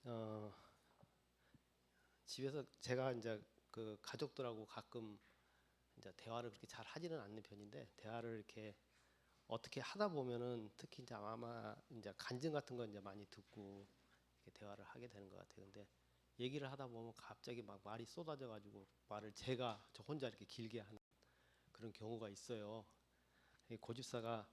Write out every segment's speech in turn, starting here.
어, 집에서 제가 이제 그 가족들하고 가끔 이제 대화를 그렇게 잘 하지는 않는 편인데, 대화를 이렇게 어떻게 하다 보면은 특히 이제 아마 이제 간증 같은 거 이제 많이 듣고 이렇게 대화를 하게 되는 것 같아요. 근데 얘기를 하다 보면 갑자기 막 말이 쏟아져 가지고 말을 제가 저 혼자 이렇게 길게 하는 그런 경우가 있어요. 이 고집사가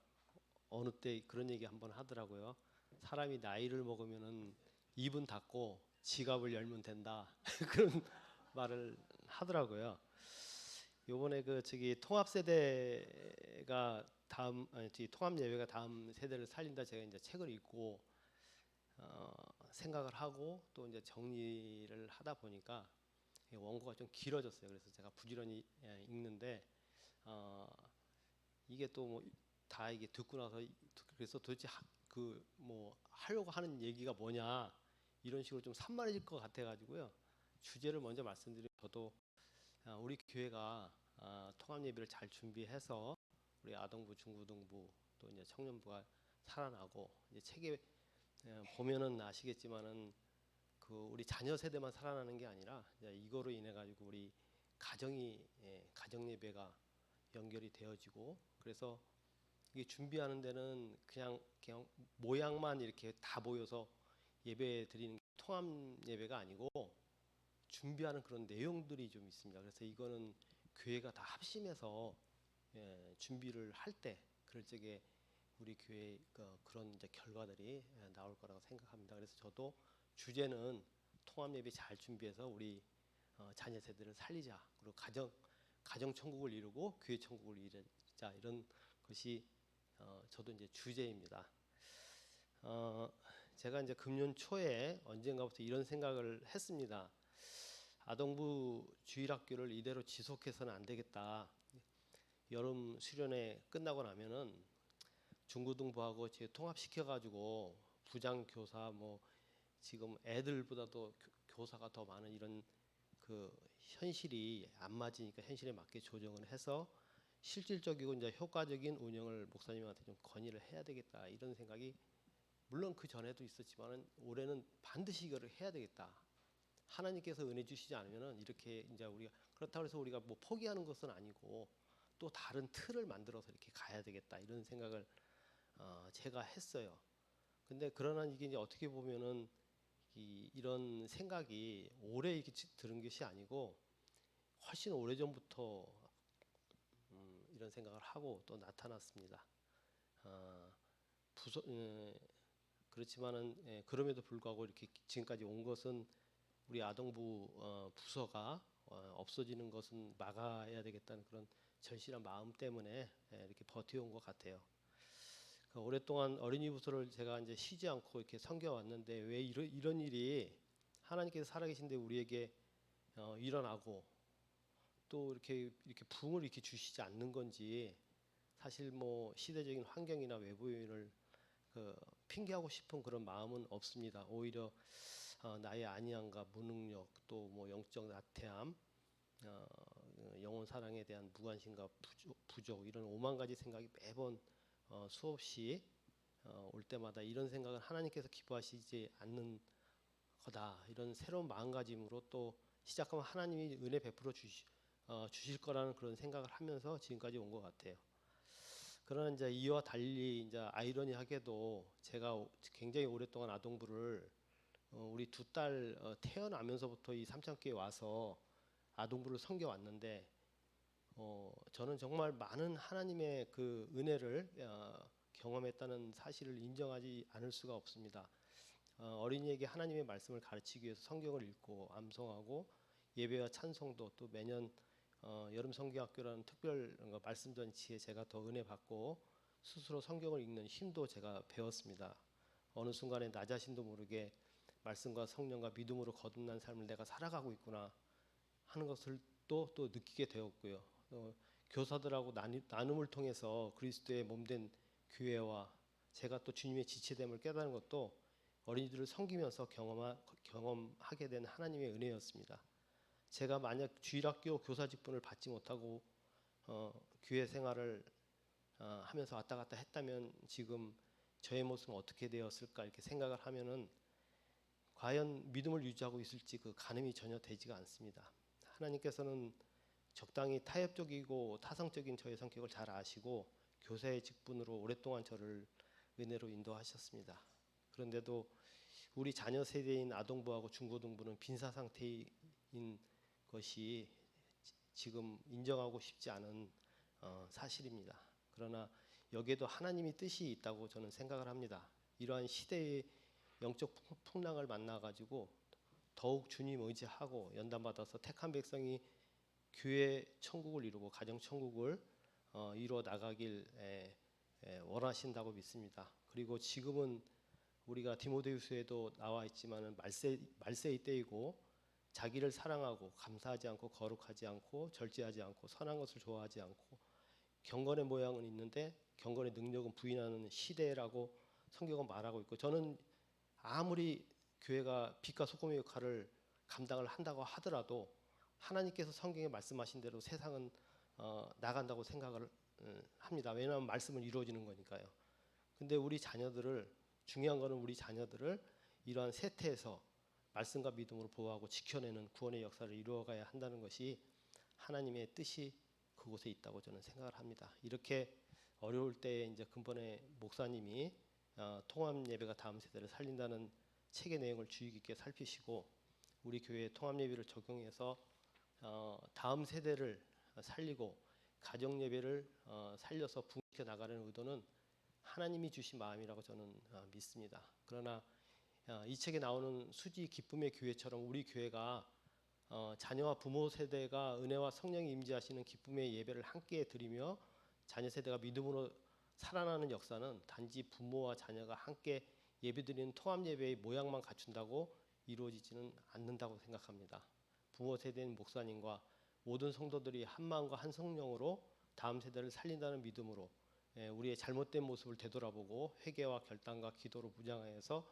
어느 때 그런 얘기 한번 하더라고요. 사람이 나이를 먹으면은 입은 닫고 지갑을 열면 된다. 그런 말을 하더라고요. 요번에 그 저기 통합 세대가 다음 통합 예배가 다음 세대를 살린다, 제가 이제 책을 읽고 어, 생각을 하고 또 이제 정리를 하다 보니까 원고가 좀 길어졌어요. 그래서 제가 부지런히 읽는데 어, 이게 또 뭐 다 이게 듣고 나서 그래서 도대체 그 뭐 하려고 하는 얘기가 뭐냐 이런 식으로 좀 산만해질 것 같아 가지고요. 주제를 먼저 말씀드리면, 저도 우리 교회가 통합 예배를 잘 준비해서 우리 아동부, 중고등부 또 이제 청년부가 살아나고, 이제 책에 보면은 아시겠지만은 그 우리 자녀 세대만 살아나는 게 아니라 이제 이거로 인해 가지고 우리 가정이 가정 예배가 연결이 되어지고, 그래서 이게 준비하는 데는 그냥 모양만 이렇게 다 모여서 예배 드리는 게 통합 예배가 아니고 준비하는 그런 내용들이 좀 있습니다. 그래서 이거는 교회가 다 합심해서 준비를 할 때 그럴 적에 우리 교회 그런 이제 결과들이 나올 거라고 생각합니다. 그래서 저도 주제는 통합 예배 잘 준비해서 우리 자녀 세대를 살리자, 그리고 가정 천국을 이루고 교회 천국을 이루자, 이런 것이 저도 이제 주제입니다. 어, 제가 이제 금년 초에 언젠가부터 이런 생각을 했습니다. 아동부 주일학교를 이대로 지속해서는 안 되겠다. 여름 수련회 끝나고 나면은 중고등부하고 통합시켜 가지고 부장 교사, 뭐 지금 애들보다도 교사가 더 많은 이런 그 현실이 안 맞으니까 현실에 맞게 조정을 해서 실질적이고 이제 효과적인 운영을 목사님한테 좀 건의를 해야 되겠다, 이런 생각이 물론 그 전에도 있었지만은 올해는 반드시 이거를 해야 되겠다. 하나님께서 은혜 주시지 않으면은 이렇게 이제 우리가 그렇다고 해서 우리가 뭐 포기하는 것은 아니고 또 다른 틀을 만들어서 이렇게 가야 되겠다, 이런 생각을 제가 했어요. 근데 그러나 이게 이제 어떻게 보면은 이런 생각이 올해 이렇게 들은 것이 아니고 훨씬 오래 전부터 이런 생각을 하고 또 나타났습니다. 어, 부서, 그렇지만은 그럼에도 불구하고 이렇게 지금까지 온 것은 우리 아동부 부서가 없어지는 것은 막아야 되겠다는 그런 절실한 마음 때문에 이렇게 버텨온 것 같아요. 그 오랫동안 어린이 부서를 제가 이제 쉬지 않고 이렇게 섬겨왔는데 왜 이런 일이 하나님께서 살아계신데 우리에게 일어나고 또 이렇게 부흥을 이렇게 주시지 않는 건지, 사실 뭐 시대적인 환경이나 외부 요인을 핑계하고 싶은 그런 마음은 없습니다. 오히려 나의 안위함과 무능력, 또 뭐 영적 나태함, 어, 영혼 사랑에 대한 무관심과 부족, 이런 오만 가지 생각이 매번 수없이 올 때마다 이런 생각은 하나님께서 기뻐하시지 않는 거다, 이런 새로운 마음가짐으로 또 시작하면 하나님이 은혜 베풀어 주실 거라는 그런 생각을 하면서 지금까지 온 것 같아요. 그러나 이제 이와 달리 이제 아이러니하게도 제가 굉장히 오랫동안 아동부를 우리 두 딸 태어나면서부터 이 삼창교에 와서 아동부를 섬겨 왔는데, 저는 정말 많은 하나님의 그 은혜를 경험했다는 사실을 인정하지 않을 수가 없습니다. 어린이에게 하나님의 말씀을 가르치기 위해서 성경을 읽고 암송하고 예배와 찬송도, 또 매년 여름 성경학교라는 특별 말씀 전치에 제가 더 은혜 받고 스스로 성경을 읽는 힘도 제가 배웠습니다. 어느 순간에 나 자신도 모르게 말씀과 성령과 믿음으로 거듭난 삶을 내가 살아가고 있구나 하는 것을 또 느끼게 되었고요. 교사들하고 나눔을 통해서 그리스도의 몸된 교회와 제가 또 주님의 지체됨을 깨닫는 것도 어린이들을 섬기면서 경험하게 된 하나님의 은혜였습니다. 제가 만약 주일학교 교사 직분을 받지 못하고 교회 생활을 하면서 왔다 갔다 했다면 지금 저의 모습은 어떻게 되었을까, 이렇게 생각을 하면은 과연 믿음을 유지하고 있을지 그 가늠이 전혀 되지가 않습니다. 하나님께서는 적당히 타협적이고 타성적인 저의 성격을 잘 아시고 교사의 직분으로 오랫동안 저를 은혜로 인도하셨습니다. 그런데도 우리 자녀 세대인 아동부하고 중고등부는 빈사 상태인 것이 지금 인정하고 싶지 않은 사실입니다. 그러나 여기에도 하나님의 뜻이 있다고 저는 생각을 합니다. 이러한 시대의 영적 풍랑을 만나가지고 더욱 주님 의지하고 연단받아서 택한 백성이 교회 천국을 이루고 가정 천국을 이루어 나가길 원하신다고 믿습니다. 그리고 지금은 우리가 디모데후서에도 나와 있지만은 말세의 때이고 자기를 사랑하고 감사하지 않고 거룩하지 않고 절제하지 않고 선한 것을 좋아하지 않고 경건의 모양은 있는데 경건의 능력은 부인하는 시대라고 성경은 말하고 있고, 저는 아무리 교회가 빛과 소금의 역할을 감당을 한다고 하더라도 하나님께서 성경에 말씀하신 대로 세상은 나간다고 생각을 합니다. 왜냐하면 말씀은 이루어지는 거니까요. 근데 우리 자녀들을, 중요한 거는 우리 자녀들을 이러한 세태에서 말씀과 믿음으로 보호하고 지켜내는 구원의 역사를 이루어가야 한다는 것이 하나님의 뜻이 그곳에 있다고 저는 생각을 합니다. 이렇게 어려울 때 이제 근본에 목사님이 통합 예배가 다음 세대를 살린다는 책의 내용을 주의 깊게 살피시고 우리 교회의 통합 예배를 적용해서 다음 세대를 살리고 가정 예배를 살려서 부흥시켜 나가려는 의도는 하나님이 주신 마음이라고 저는 믿습니다. 그러나 이 책에 나오는 수지 기쁨의 교회처럼 우리 교회가 자녀와 부모 세대가 은혜와 성령이 임재하시는 기쁨의 예배를 함께 드리며 자녀 세대가 믿음으로 살아나는 역사는 단지 부모와 자녀가 함께 예배드리는 통합 예배의 모양만 갖춘다고 이루어지지는 않는다고 생각합니다. 부모 세대인 목사님과 모든 성도들이 한 마음과 한 성령으로 다음 세대를 살린다는 믿음으로 우리의 잘못된 모습을 되돌아보고 회개와 결단과 기도로 무장하여서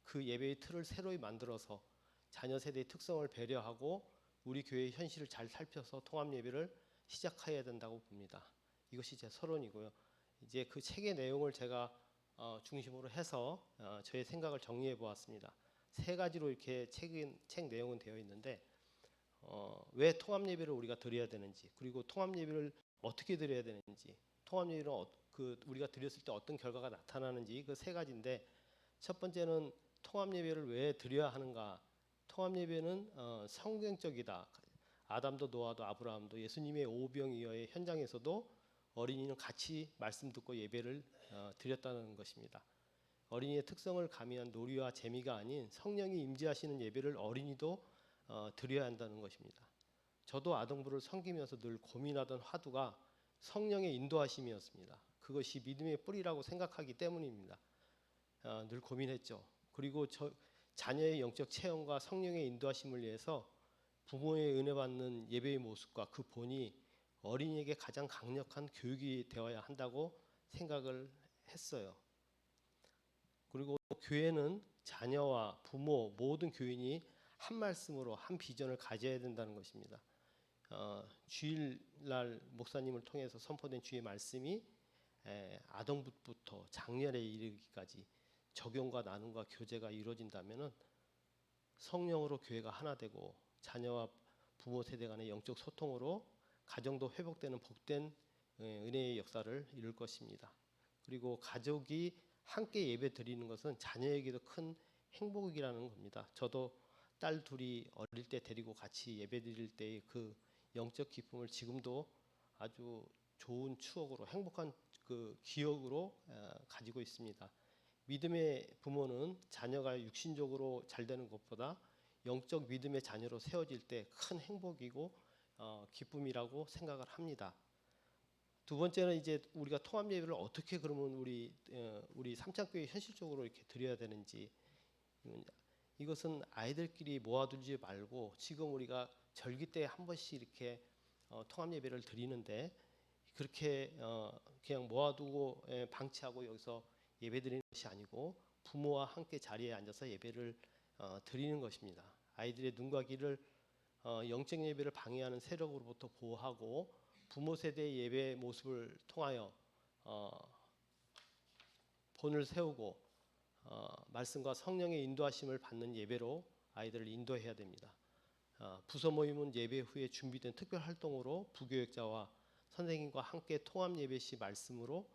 그 예배의 틀을 새로이 만들어서 자녀 세대의 특성을 배려하고 우리 교회의 현실을 잘 살펴서 통합 예배를 시작해야 된다고 봅니다. 이것이 제 서론이고요. 이제 그 책의 내용을 제가 중심으로 해서 저의 생각을 정리해 보았습니다. 세 가지로 이렇게 책 내용은 되어 있는데 왜 통합 예배를 우리가 드려야 되는지, 그리고 통합 예배를 어떻게 드려야 되는지, 통합 예배를 우리가 드렸을 때 어떤 결과가 나타나는지, 그 세 가지인데, 첫 번째는 통합 예배를 왜 드려야 하는가. 통합 예배는 성경적이다. 아담도 노아도 아브라함도 예수님의 오병이어의 현장에서도 어린이는 같이 말씀 듣고 예배를 드렸다는 것입니다. 어린이의 특성을 가미한 놀이와 재미가 아닌 성령이 임재하시는 예배를 어린이도 드려야 한다는 것입니다. 저도 아동부를 섬기면서 늘 고민하던 화두가 성령의 인도하심이었습니다. 그것이 믿음의 뿌리라고 생각하기 때문입니다. 늘 고민했죠. 그리고 자녀의 영적 체험과 성령의 인도하심을 위해서 부모의 은혜 받는 예배의 모습과 그 본이 어린이에게 가장 강력한 교육이 되어야 한다고 생각을 했어요. 그리고 교회는 자녀와 부모 모든 교인이 한 말씀으로 한 비전을 가져야 된다는 것입니다. 주일날 목사님을 통해서 선포된 주의 말씀이 아동부부터 장년에 이르기까지 적용과 나눔과 교제가 이루어진다면은 성령으로 교회가 하나 되고 자녀와 부모 세대 간의 영적 소통으로 가정도 회복되는 복된 은혜의 역사를 이룰 것입니다. 그리고 가족이 함께 예배 드리는 것은 자녀에게도 큰 행복이라는 겁니다. 저도 딸 둘이 어릴 때 데리고 같이 예배 드릴 때의 그 영적 기쁨을 지금도 아주 좋은 추억으로, 행복한 그 기억으로 가지고 있습니다. 믿음의 부모는 자녀가 육신적으로 잘 되는 것보다 영적 믿음의 자녀로 세워질 때 큰 행복이고 기쁨이라고 생각을 합니다. 두 번째는 이제 우리가 통합 예배를 어떻게 그러면 우리 삼창교회 현실적으로 이렇게 드려야 되는지, 이것은 아이들끼리 모아두지 말고 지금 우리가 절기 때 한 번씩 이렇게 통합 예배를 드리는데 그렇게 그냥 모아두고 방치하고 여기서 예배 드리는 것이 아니고 부모와 함께 자리에 앉아서 예배를 드리는 것입니다. 아이들의 눈과 귀를 영적 예배를 방해하는 세력으로부터 보호하고 부모 세대의 예배 모습을 통하여 본을 세우고 말씀과 성령의 인도하심을 받는 예배로 아이들을 인도해야 됩니다. 부서 모임은 예배 후에 준비된 특별 활동으로 부교육자와 선생님과 함께 통합 예배 시 말씀으로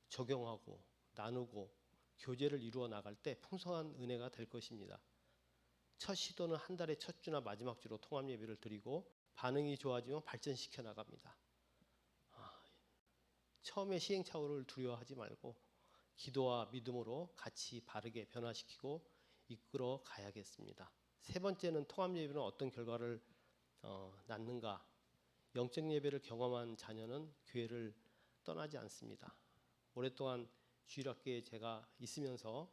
적용하고 나누고 교제를 이루어 나갈 때 풍성한 은혜가 될 것입니다. 첫 시도는 한 달의 첫 주나 마지막 주로 통합 예배를 드리고 반응이 좋아지면 발전시켜 나갑니다. 처음에 시행착오를 두려워하지 말고 기도와 믿음으로 같이 바르게 변화시키고 이끌어 가야겠습니다. 세 번째는 통합 예배는 어떤 결과를 낳는가? 영적 예배를 경험한 자녀는 교회를 떠나지 않습니다. 오랫동안 주일학교에 제가 있으면서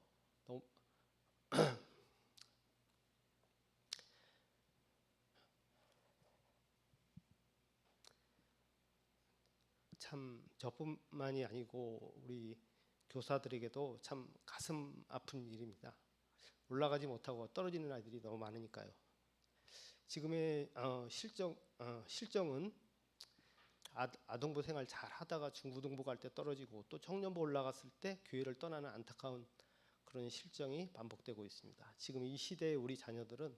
참 저뿐만이 아니고 우리 교사들에게도 참 가슴 아픈 일입니다. 올라가지 못하고 떨어지는 아이들이 너무 많으니까요. 지금의 실정은 아동부 생활 잘 하다가 중고등부 갈 때 떨어지고 또 청년부 올라갔을 때 교회를 떠나는 안타까운 그런 실정이 반복되고 있습니다. 지금 이 시대의 우리 자녀들은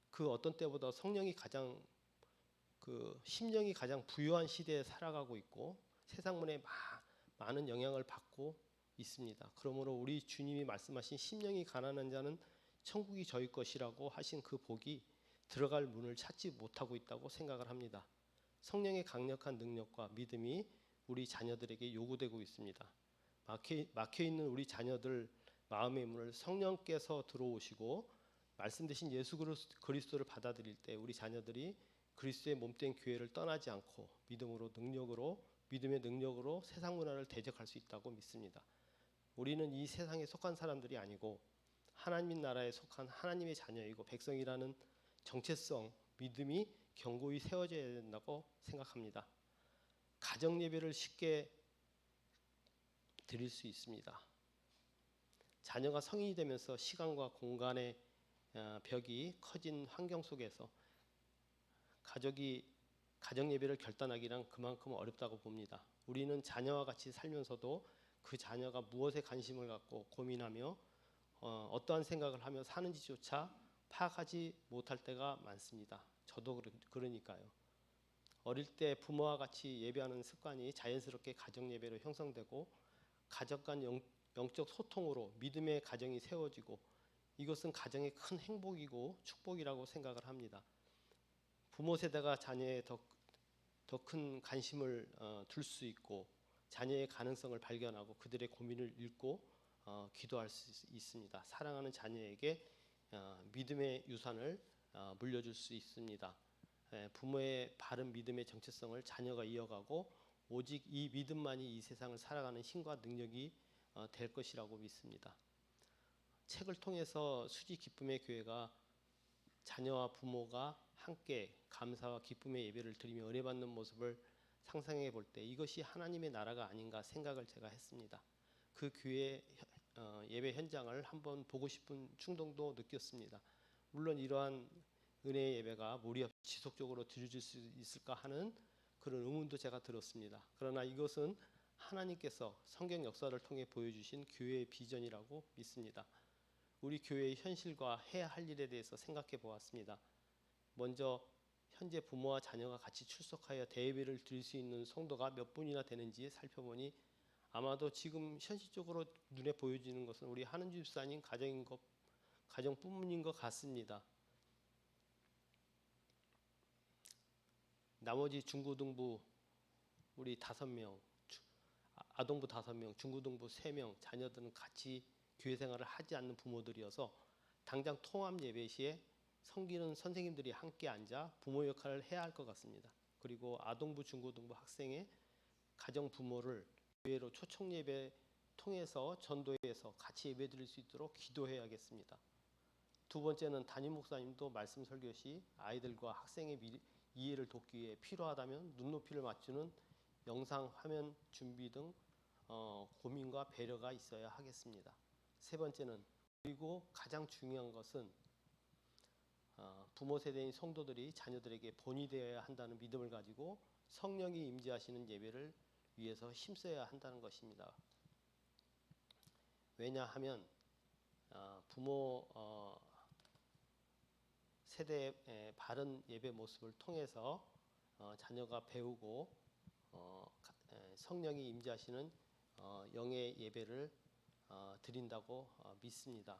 그 어떤 때보다 성령이 가장 심령이 가장 부유한 시대에 살아가고 있고 세상문에 많은 영향을 받고 있습니다. 그러므로 우리 주님이 말씀하신 심령이 가난한 자는 천국이 저희 것이라고 하신 그 복이 들어갈 문을 찾지 못하고 있다고 생각을 합니다. 성령의 강력한 능력과 믿음이 우리 자녀들에게 요구되고 있습니다. 막혀 있는 우리 자녀들 마음의 문을 성령께서 들어오시고 말씀 대신 예수 그리스도를 받아들일 때 우리 자녀들이 그리스도의 몸된 교회를 떠나지 않고 믿음의 능력으로 세상 문화를 대적할 수 있다고 믿습니다. 우리는 이 세상에 속한 사람들이 아니고 하나님 나라에 속한 하나님의 자녀이고 백성이라는 정체성, 믿음이 견고히 세워져야 된다고 생각합니다. 가정 예배를 쉽게 드릴 수 있습니다. 자녀가 성인이 되면서 시간과 공간의 벽이 커진 환경 속에서 가정 예배를 결단하기란 그만큼 어렵다고 봅니다. 우리는 자녀와 같이 살면서도 그 자녀가 무엇에 관심을 갖고 고민하며 어떠한 생각을 하며 사는지조차 파악하지 못할 때가 많습니다. 저도 그러니까요. 어릴 때 부모와 같이 예배하는 습관이 자연스럽게 가정 예배로 형성되고 가족 간 영적 소통으로 믿음의 가정이 세워지고 이것은 가정의 큰 행복이고 축복이라고 생각을 합니다. 부모 세대가 자녀에 더 큰 관심을 둘 수 있고 자녀의 가능성을 발견하고 그들의 고민을 읽고 기도할 수 있습니다. 사랑하는 자녀에게 믿음의 유산을 물려줄 수 있습니다. 부모의 바른 믿음의 정체성을 자녀가 이어가고 오직 이 믿음만이 이 세상을 살아가는 힘과 능력이 될 것이라고 믿습니다. 책을 통해서 수지 기쁨의 교회가 자녀와 부모가 함께 감사와 기쁨의 예배를 드리며 은혜 받는 모습을 상상해 볼 때 이것이 하나님의 나라가 아닌가 생각을 제가 했습니다. 그 교회 예배 현장을 한번 보고 싶은 충동도 느꼈습니다. 물론 이러한 은혜의 예배가 무리 없이 지속적으로 드려질 수 있을까 하는 그런 의문도 제가 들었습니다. 그러나 이것은 하나님께서 성경 역사를 통해 보여주신 교회의 비전이라고 믿습니다. 우리 교회의 현실과 해야 할 일에 대해서 생각해 보았습니다. 먼저 현재 부모와 자녀가 같이 출석하여 대예배를 드릴 수 있는 성도가 몇 분이나 되는지 살펴보니 아마도 지금 현실적으로 눈에 보여지는 것은 우리 한은주 집사님 가정뿐인 것 같습니다. 나머지 중고등부 우리 5명, 아동부 5명, 중고등부 3명 자녀들은 같이 교회 생활을 하지 않는 부모들이어서 당장 통합 예배 시에 섬기는 선생님들이 함께 앉아 부모 역할을 해야 할 것 같습니다. 그리고 아동부, 중고등부 학생의 가정 부모를 교회로 초청 예배 통해서 전도해서 같이 예배 드릴 수 있도록 기도해야겠습니다. 두 번째는 담임 목사님도 말씀 설교 시 아이들과 학생의 이해를 돕기 위해 필요하다면 눈높이를 맞추는 영상 화면 준비 등 고민과 배려가 있어야 하겠습니다. 세 번째는 그리고 가장 중요한 것은 부모 세대인 성도들이 자녀들에게 본이 되어야 한다는 믿음을 가지고 성령이 임재하시는 예배를 위해서 힘써야 한다는 것입니다. 왜냐하면 부모 세대의 바른 예배 모습을 통해서 자녀가 배우고 성령이 임재하시는 영의 예배를 드린다고 믿습니다.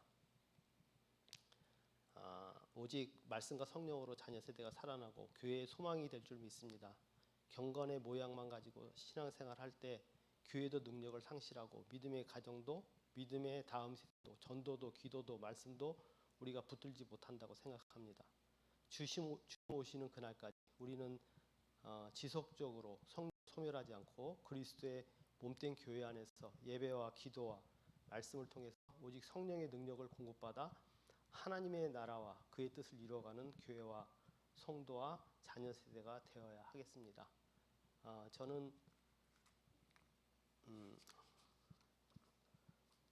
오직 말씀과 성령으로 자녀 세대가 살아나고 교회의 소망이 될 줄 믿습니다. 경건의 모양만 가지고 신앙생활 할 때 교회도 능력을 상실하고 믿음의 가정도 믿음의 다음 세대도 전도도 기도도 말씀도 우리가 붙들지 못한다고 생각합니다. 주님 오시는 그날까지 우리는 지속적으로 성령 소멸하지 않고 그리스도의 몸된 교회 안에서 예배와 기도와 말씀을 통해서 오직 성령의 능력을 공급받아 하나님의 나라와 그의 뜻을 이루어가는 교회와 성도와 자녀 세대가 되어야 하겠습니다. 저는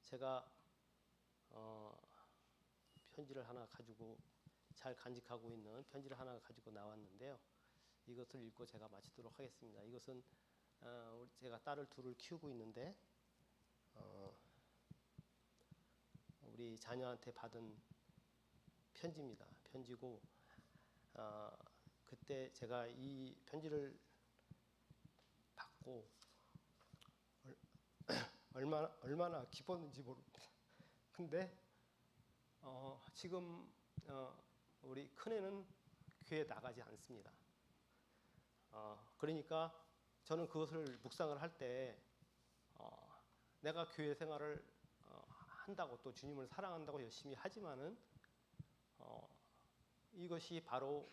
제가 편지를 하나 가지고 잘 간직하고 있는 편지를 하나 가지고 나왔는데요. 이것을 읽고 제가 마치도록 하겠습니다. 이것은 제가 딸을 둘을 키우고 있는데 우리 자녀한테 받은 편지입니다. 편지고 그때 제가 이 편지를 받고 얼마나 기뻤는지 모릅니다. 근데 지금 우리 큰애는 교회에 나가지 않습니다. 그러니까 저는 그것을 묵상을 할 때 내가 교회 생활을 한다고 또 주님을 사랑한다고 열심히 하지만은 이것이 바로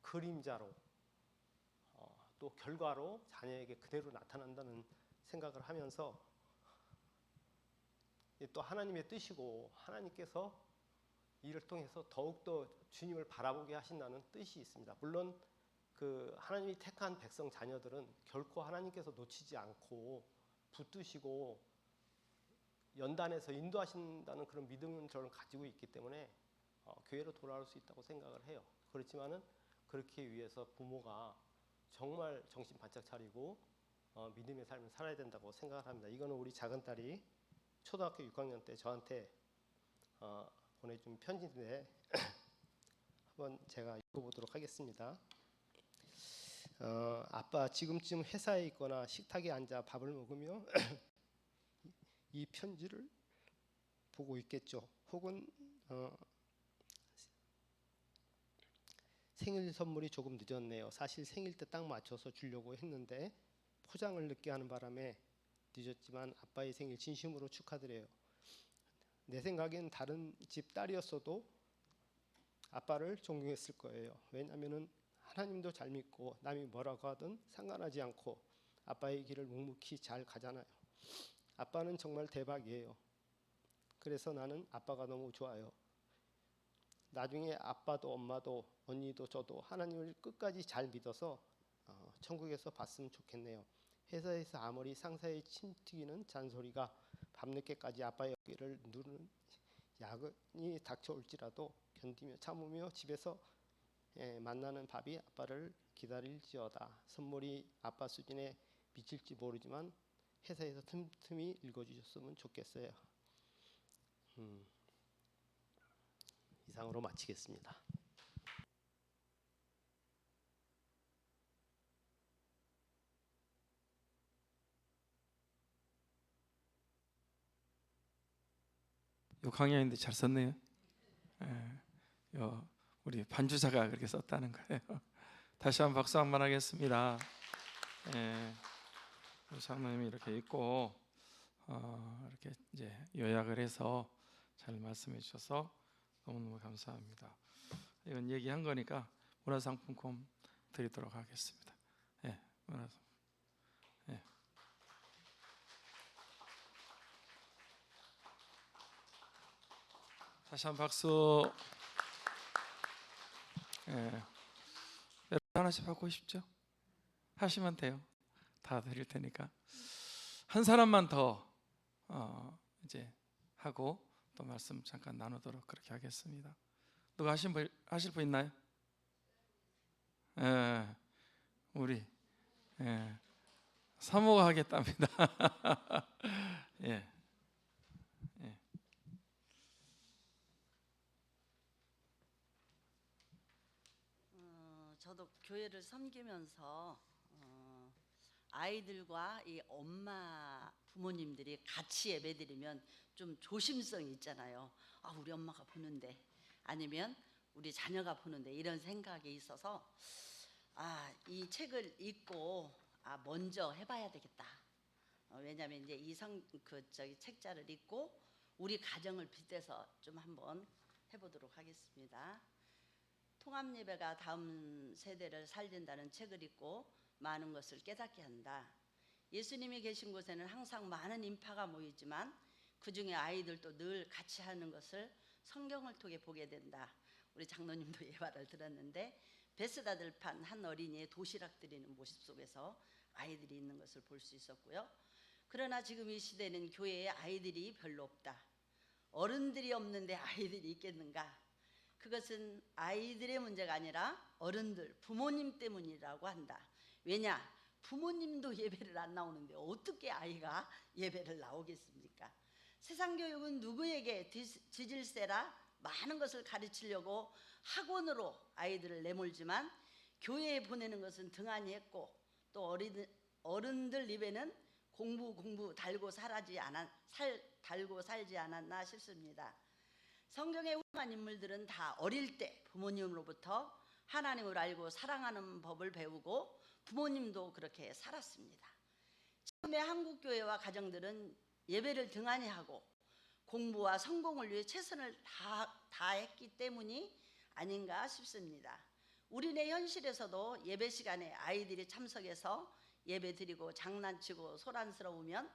그림자로 또 결과로 자녀에게 그대로 나타난다는 생각을 하면서 또 하나님의 뜻이고 하나님께서 이를 통해서 더욱더 주님을 바라보게 하신다는 뜻이 있습니다. 물론 그 하나님이 택한 백성 자녀들은 결코 하나님께서 놓치지 않고 붙드시고 연단해서 인도하신다는 그런 믿음은 저는 가지고 있기 때문에 교회로 돌아올 수 있다고 생각을 해요. 그렇지만은 그렇게 위해서 부모가 정말 정신 바짝 차리고 믿음의 삶을 살아야 된다고 생각을 합니다. 이거는 우리 작은 딸이 초등학교 6학년 때 저한테 보내준 편지인데 한번 제가 읽어보도록 하겠습니다. 아빠 지금쯤 회사에 있거나 식탁에 앉아 밥을 먹으며 이 편지를 보고 있겠죠. 혹은 생일 선물이 조금 늦었네요. 사실 생일 때 딱 맞춰서 주려고 했는데 포장을 늦게 하는 바람에 늦었지만 아빠의 생일 진심으로 축하드려요. 내 생각엔 다른 집 딸이었어도 아빠를 존경했을 거예요. 왜냐하면 하나님도 잘 믿고 남이 뭐라고 하든 상관하지 않고 아빠의 길을 묵묵히 잘 가잖아요. 아빠는 정말 대박이에요. 그래서 나는 아빠가 너무 좋아요. 나중에 아빠도 엄마도 언니도 저도 하나님을 끝까지 잘 믿어서 천국에서 봤으면 좋겠네요. 회사에서 아무리 상사의 침 튀기는 잔소리가 밤늦게까지 아빠의 어깨를 누르는 야근이 닥쳐올지라도 견디며 참으며 집에서 만나는 밥이 아빠를 기다릴지어다. 선물이 아빠 수준에 미칠지 모르지만 회사에서 틈틈이 읽어주셨으면 좋겠어요. 이상으로 마치겠습니다. 강의인데 잘 썼네요. 우리 반주자가 그렇게 썼다는 거예요. 다시 한번 박수 한번 하겠습니다. 우리 장로님이 이렇게 읽고 이렇게 이제 요약을 해서 잘 말씀해 주셔서 너무너무 감사합니다. 이건 얘기한 거니까 문화상품권 드리도록 하겠습니다. 다시 한 박수. 하나씩 받고 싶죠? 하시면 돼요. 다 드릴 테니까 한 사람만 더 이제 하고 또 말씀 잠깐 나누도록 그렇게 하겠습니다. 누가 하실 분 있나요? 우리 사모가 하겠답니다. 예. 저도 교회를 섬기면서 아이들과 이 엄마 부모님들이 같이 예배드리면 좀 조심성이 있잖아요. 아, 우리 엄마가 보는데, 아니면 우리 자녀가 보는데, 이런 생각이 있어서 이 책을 읽고 먼저 해봐야 되겠다. 왜냐하면 이제 저기 책자를 읽고 우리 가정을 빗대서 좀 한번 해보도록 하겠습니다. 통합예배가 다음 세대를 살린다는 책을 읽고 많은 것을 깨닫게 한다. 예수님이 계신 곳에는 항상 많은 인파가 모이지만 그 중에 아이들도 늘 같이 하는 것을 성경을 통해 보게 된다. 우리 장로님도 예화를 들었는데 베스다 들판 한 어린이의 도시락 드리는 모습 속에서 아이들이 있는 것을 볼 수 있었고요. 그러나 지금 이 시대는 교회에 아이들이 별로 없다. 어른들이 없는데 아이들이 있겠는가? 그것은 아이들의 문제가 아니라 어른들, 부모님 때문이라고 한다. 왜냐? 부모님도 예배를 안 나오는데 어떻게 아이가 예배를 나오겠습니까? 세상 교육은 누구에게 지질세라 많은 것을 가르치려고 학원으로 아이들을 내몰지만 교회에 보내는 것은 등한히 했고, 또 어른들 입에는 공부 달고 달고 살지 않았나 싶습니다. 성경의 훌륭한 인물들은 다 어릴 때 부모님으로부터 하나님을 알고 사랑하는 법을 배우고 부모님도 그렇게 살았습니다. 지금의 한국 교회와 가정들은 예배를 등한히 하고 공부와 성공을 위해 최선을 다했기 때문이 아닌가 싶습니다. 우리네 현실에서도 예배 시간에 아이들이 참석해서 예배 드리고 장난치고 소란스러우면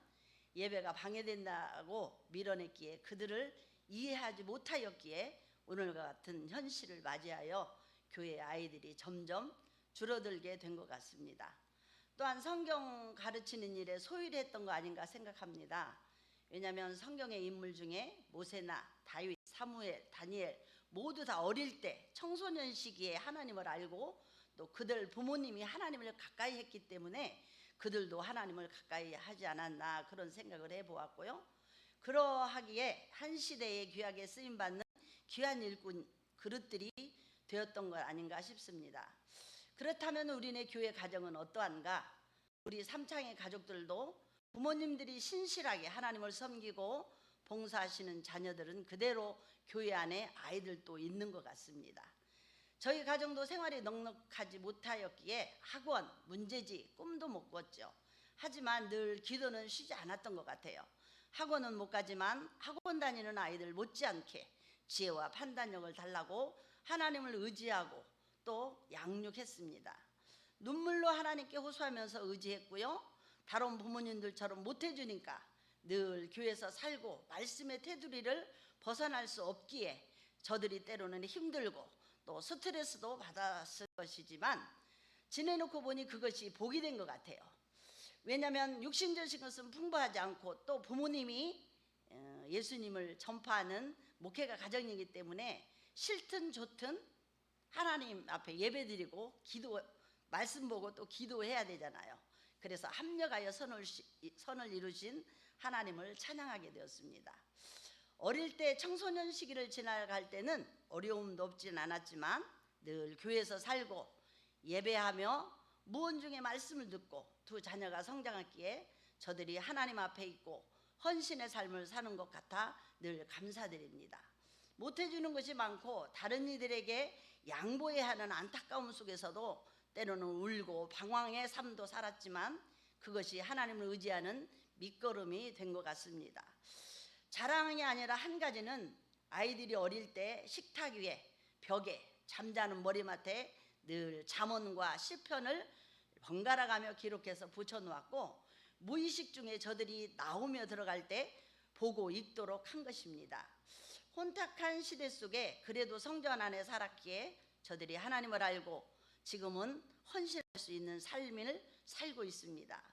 예배가 방해된다고 밀어냈기에, 그들을 이해하지 못하였기에 오늘과 같은 현실을 맞이하여 교회 아이들이 점점 줄어들게 된 것 같습니다. 또한 성경 가르치는 일에 소홀했던 거 아닌가 생각합니다. 왜냐하면 성경의 인물 중에 모세나 다윗, 사무엘, 다니엘 모두 다 어릴 때 청소년 시기에 하나님을 알고 또 그들 부모님이 하나님을 가까이 했기 때문에 그들도 하나님을 가까이 하지 않았나, 그런 생각을 해보았고요. 그러하기에 한 시대에 귀하게 쓰임받는 귀한 일꾼 그릇들이 되었던 것 아닌가 싶습니다. 그렇다면 우리네 교회 가정은 어떠한가? 우리 삼창의 가족들도 부모님들이 신실하게 하나님을 섬기고 봉사하시는 자녀들은 그대로 교회 안에 아이들도 있는 것 같습니다. 저희 가정도 생활이 넉넉하지 못하였기에 학원, 문제지, 꿈도 못 꿨죠. 하지만 늘 기도는 쉬지 않았던 것 같아요. 학원은 못 가지만 학원 다니는 아이들 못지않게 지혜와 판단력을 달라고 하나님을 의지하고 또 양육했습니다. 눈물로 하나님께 호소하면서 의지했고요. 다른 부모님들처럼 못해주니까 늘 교회에서 살고 말씀의 테두리를 벗어날 수 없기에 저들이 때로는 힘들고 또 스트레스도 받았을 것이지만 지내놓고 보니 그것이 복이 된 것 같아요. 왜냐하면 육신적인 것은 풍부하지 않고 또 부모님이 예수님을 전파하는 목회가 가정이기 때문에 싫든 좋든 하나님 앞에 예배드리고 말씀 보고 또 기도해야 되잖아요. 그래서 합력하여 선을 이루신 하나님을 찬양하게 되었습니다. 어릴 때 청소년 시기를 지나갈 때는 어려움도 없진 않았지만 늘 교회에서 살고 예배하며 무언 중에 말씀을 듣고 두 자녀가 성장했기에 저들이 하나님 앞에 있고 헌신의 삶을 사는 것 같아 늘 감사드립니다. 못해주는 것이 많고 다른 이들에게 양보해야 하는 안타까움 속에서도 때로는 울고 방황의 삶도 살았지만 그것이 하나님을 의지하는 밑거름이 된 것 같습니다. 자랑이 아니라 한 가지는 아이들이 어릴 때 식탁 위에 벽에 잠자는 머리맡에 늘 잠언과 시편을 번갈아 가며 기록해서 붙여놓았고 무의식 중에 저들이 나오며 들어갈 때 보고 읽도록 한 것입니다. 혼탁한 시대 속에 그래도 성전 안에 살았기에 저들이 하나님을 알고 지금은 헌신할 수 있는 삶을 살고 있습니다.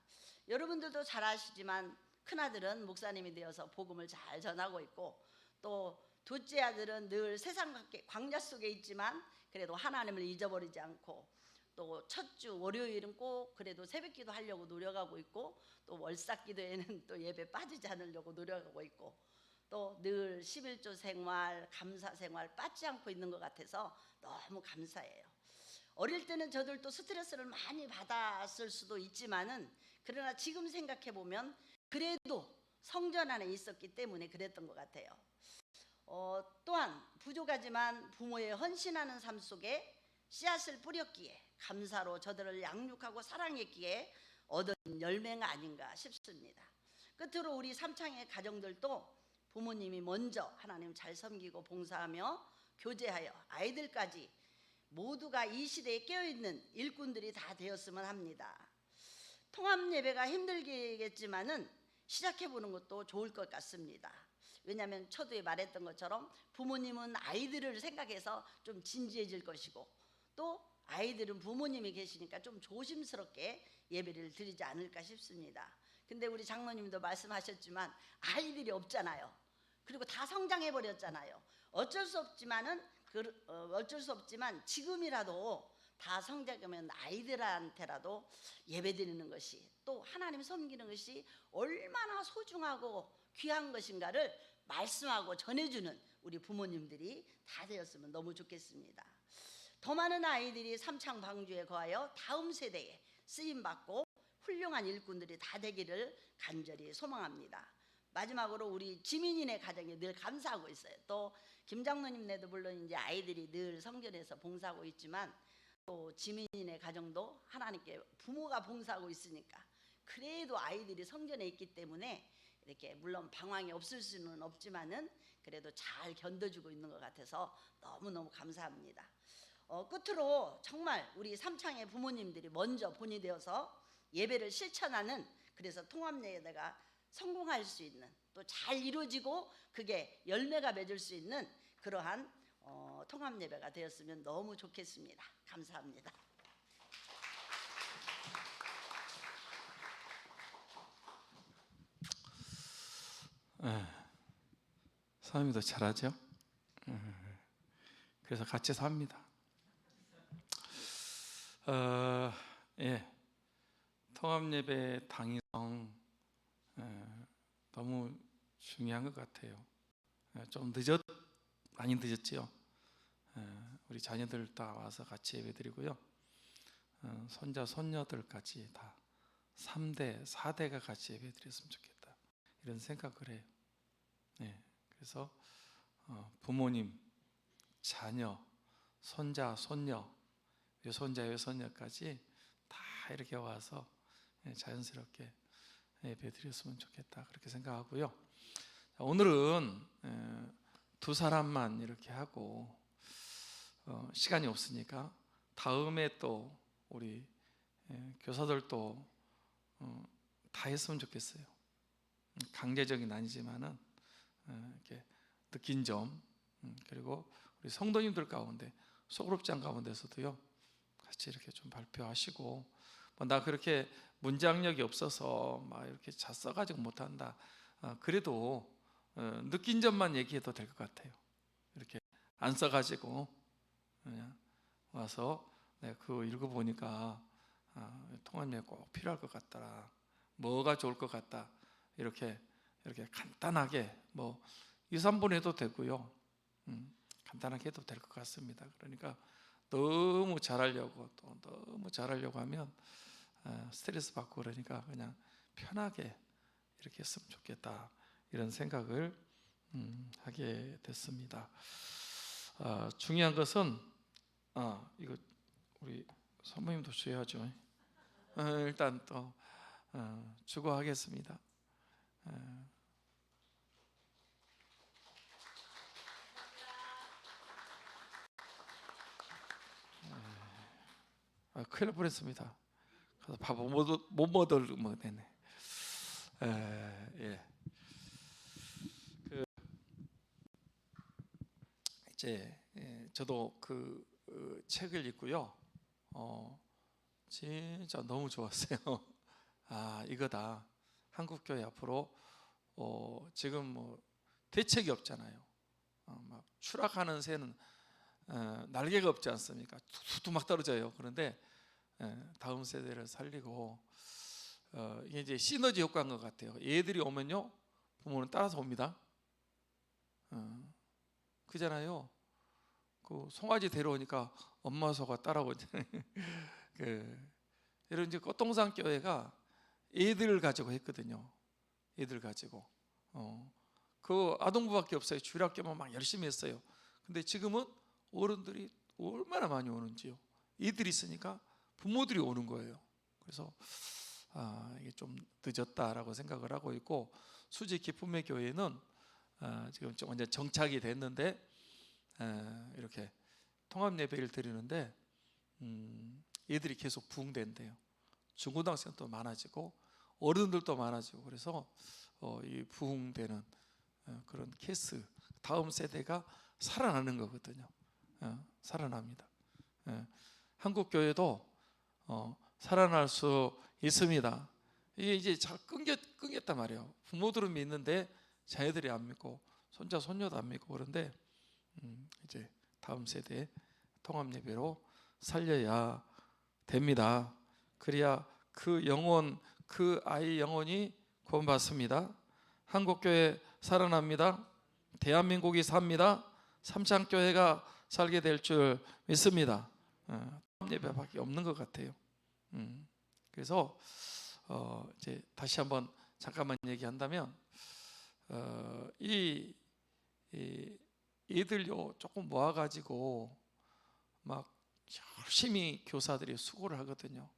여러분들도 잘 아시지만 큰아들은 목사님이 되어서 복음을 잘 전하고 있고 또 둘째 아들은 늘 세상 광야 속에 있지만 그래도 하나님을 잊어버리지 않고 또 첫 주 월요일은 꼭 그래도 새벽기도 하려고 노력하고 있고 또 월삭기도에는 또 예배 빠지지 않으려고 노력하고 있고 또 늘 11조 생활, 감사 생활 빠지지 않고 있는 것 같아서 너무 감사해요. 어릴 때는 저들도 스트레스를 많이 받았을 수도 있지만은 그러나 지금 생각해 보면 그래도 성전 안에 있었기 때문에 그랬던 것 같아요. 또한 부족하지만 부모의 헌신하는 삶 속에 씨앗을 뿌렸기에 감사로 저들을 양육하고 사랑했기에 얻은 열매가 아닌가 싶습니다. 끝으로 우리 삼창의 가정들도 부모님이 먼저 하나님 잘 섬기고 봉사하며 교제하여 아이들까지 모두가 이 시대에 깨어있는 일꾼들이 다 되었으면 합니다. 통합 예배가 힘들겠지만은 시작해보는 것도 좋을 것 같습니다. 왜냐하면 초두에 말했던 것처럼 부모님은 아이들을 생각해서 좀 진지해질 것이고 또 아이들은 부모님이 계시니까 좀 조심스럽게 예배를 드리지 않을까 싶습니다. 근데 우리 장로님도 말씀하셨지만 아이들이 없잖아요. 그리고 다 성장해 버렸잖아요. 어쩔 수 없지만 지금이라도 다 성장하면 아이들한테라도 예배드리는 것이 또 하나님 섬기는 것이 얼마나 소중하고 귀한 것인가를 말씀하고 전해주는 우리 부모님들이 다 되었으면 너무 좋겠습니다. 더 많은 아이들이 삼창 방주에 거하여 다음 세대에 쓰임받고 훌륭한 일꾼들이 다 되기를 간절히 소망합니다. 마지막으로 우리 지민이네 가정에 늘 감사하고 있어요. 또 김장로님네도 물론 이제 아이들이 늘 성전에서 봉사하고 있지만 또 지민이네 가정도 하나님께 부모가 봉사하고 있으니까 그래도 아이들이 성전에 있기 때문에 이렇게 물론 방황이 없을 수는 없지만은 그래도 잘 견뎌주고 있는 것 같아서 너무너무 감사합니다. 끝으로 정말 우리 삼창의 부모님들이 먼저 본이 되어서 예배를 실천하는 그래서 통합예배가 성공할 수 있는 또 잘 이루어지고 그게 열매가 맺을 수 있는 그러한 통합예배가 되었으면 너무 좋겠습니다. 감사합니다. 사모님도 잘하죠? 그래서 같이 삽니다. 통합예배 당위성 너무 중요한 것 같아요. 좀 많이 늦었지요. 우리 자녀들 다 와서 같이 예배드리고요. 손자 손녀들까지 다 3대 4대가 같이 예배드렸으면 좋겠다 이런 생각을 해요. 그래서 부모님, 자녀, 손자, 손녀, 외손자, 외손녀까지 다 이렇게 와서 자연스럽게 예배드렸으면 좋겠다 그렇게 생각하고요. 오늘은 두 사람만 이렇게 하고 시간이 없으니까 다음에 또 우리 교사들도 다 했으면 좋겠어요. 강제적인 아니지만은 이렇게 느낀 점 그리고 우리 성도님들 가운데 소그룹장 가운데서도요 같이 이렇게 좀 발표하시고 나 그렇게 문장력이 없어서 막 이렇게 잘 써가지고 못한다. 그래도 느낀 점만 얘기해도 될 것 같아요. 이렇게 안 써가지고 그냥 와서 내가 그거 읽어보니까 통합예배 꼭 필요할 것 같더라. 뭐가 좋을 것 같다. 이렇게 간단하게 뭐 2, 3분 해도 되고요. 간단하게 해도 될 것 같습니다. 그러니까 너무 잘하려고 또 너무 잘하려고 하면 스트레스 받고 그러니까 그냥 편하게 이렇게 했으면 좋겠다 이런 생각을 하게 됐습니다. 중요한 것은 이거 우리 선생님도 주셔야죠. 일단 또 주고하겠습니다. 큰일 날 뻔했습니다. 그래서 밥 못 먹으면 되네. 이제 저도 그 책을 읽고요. 진짜 너무 좋았어요. 이거다. 한국교회 앞으로 지금 뭐 대책이 없잖아요. 막 추락하는 새는 날개가 없지 않습니까? 툭툭 막 떨어져요. 그런데 다음 세대를 살리고 이게 이제 시너지 효과인 것 같아요. 얘들이 오면요 부모는 따라서 옵니다. 그잖아요. 그 송아지 데려오니까 엄마 소가 따라오잖아요. 이런 이제 꽃동산 교회가 애들 가지고 했거든요. 애들 가지고 그 아동부밖에 없어요. 주일학교만 막 열심히 했어요. 근데 지금은 어른들이 얼마나 많이 오는지요. 애들이 있으니까 부모들이 오는 거예요. 그래서 이게 좀 늦었다라고 생각을 하고 있고, 수지 기쁨의 교회는 지금 완전 정착이 됐는데 이렇게 통합 예배를 드리는데 애들이 계속 부흥된대요. 중고등학생도 많아지고 어른들도 많아지고, 그래서 이 부흥되는 그런 케이스, 다음 세대가 살아나는 거거든요. 살아납니다. 한국 교회도 살아날 수 있습니다. 이게 이제 잘 끊겼단 말이에요. 부모들은 믿는데 자녀들이 안 믿고 손자 손녀도 안 믿고, 그런데 이제 다음 세대 통합 예배로 살려야 됩니다. 그래야 그 영혼, 그 아이 영혼이 구원받습니다. 한국교회 살아납니다. 대한민국이 삽니다. 삼창교회가 살게 될 줄 믿습니다. 예배밖에 없는 것 같아요. 그래서 이제 다시 한번 잠깐만 얘기한다면, 이 애들요 조금 모아가지고 막 열심히 교사들이 수고를 하거든요.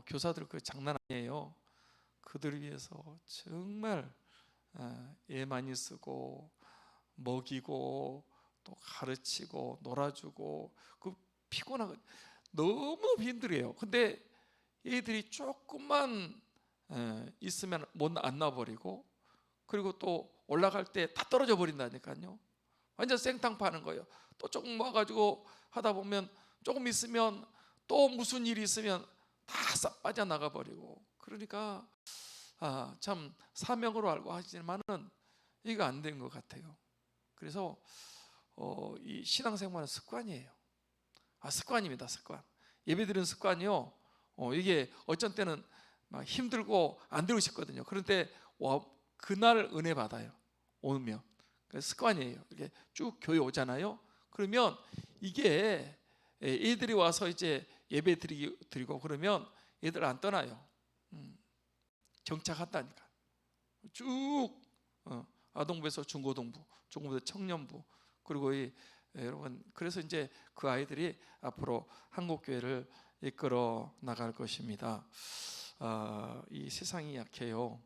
교사들 그 장난 아니에요. 그들을 위해서 정말 애 많이 쓰고 먹이고 또 가르치고 놀아주고, 그 피곤하고 너무 힘들어요. 근데 애들이 조금만 있으면 못 안 놔버리고, 그리고 또 올라갈 때 다 떨어져 버린다니까요. 완전 생탕 파는 거예요. 또 조금 모아가지고 하다 보면 조금 있으면 또 무슨 일이 있으면 다 싹 빠져나가 버리고, 그러니까 참 사명으로 알고 하지만은 이거 안 된 것 같아요. 그래서 이 신앙생활은 습관이에요. 습관입니다. 습관. 예배드리는 습관이요. 이게 어쩐 때는 막 힘들고 안 되고 싶거든요. 그런데 그날 은혜 받아요. 오면 습관이에요. 이렇게 쭉 교회 오잖아요. 그러면 이게 애들이 와서 이제 예배 드리고 그러면 애들 안 떠나요. 정착한다니까. 쭉 아동부에서 중고등부, 중고등부 청년부, 그리고 여러분, 그래서 이제 그 아이들이 앞으로 한국 교회를 이끌어 나갈 것입니다. 이 세상이 약해요.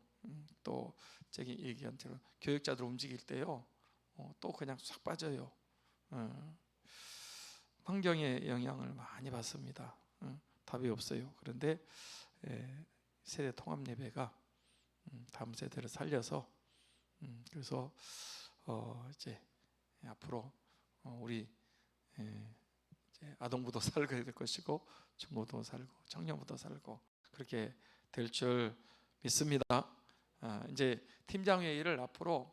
또 제가 얘기한 대로 교육자들 움직일 때요, 또 그냥 싹 빠져요. 환경의 영향을 많이 받습니다. 답이 없어요. 그런데 세대 통합 예배가 다음 세대를 살려서 그래서 이제 앞으로 우리 이제 아동부도 살게 될 것이고 중고도 살고 청년부도 살고 그렇게 될 줄 믿습니다. 이제 팀장 회의를 앞으로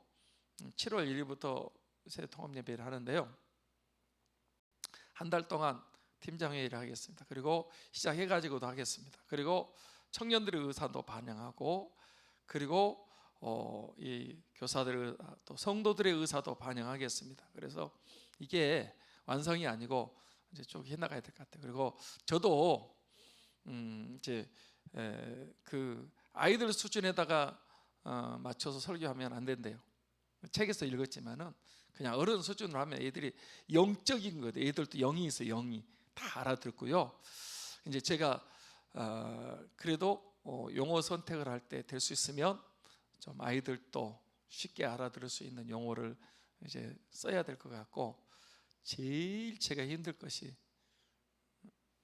7월 1일부터 세대 통합 예배를 하는데요, 한 달 동안 팀장 회의를 하겠습니다. 그리고 시작해가지고도 하겠습니다. 그리고 청년들의 의사도 반영하고, 그리고 이 교사들의 또 성도들의 의사도 반영하겠습니다. 그래서 이게 완성이 아니고 이제 쭉 해나가야 될 것 같아요. 그리고 저도 이제 그 아이들 수준에다가 맞춰서 설교하면 안 된대요. 책에서 읽었지만은 그냥 어른 수준으로 하면 애들이 영적인 거예요. 애들도 영이 있어요. 영이 다 알아듣고요. 이제 제가 그래도 용어 선택을 할 때 될 수 있으면 좀 아이들도 쉽게 알아들을 수 있는 용어를 이제 써야 될 것 같고, 제일 제가 힘들 것이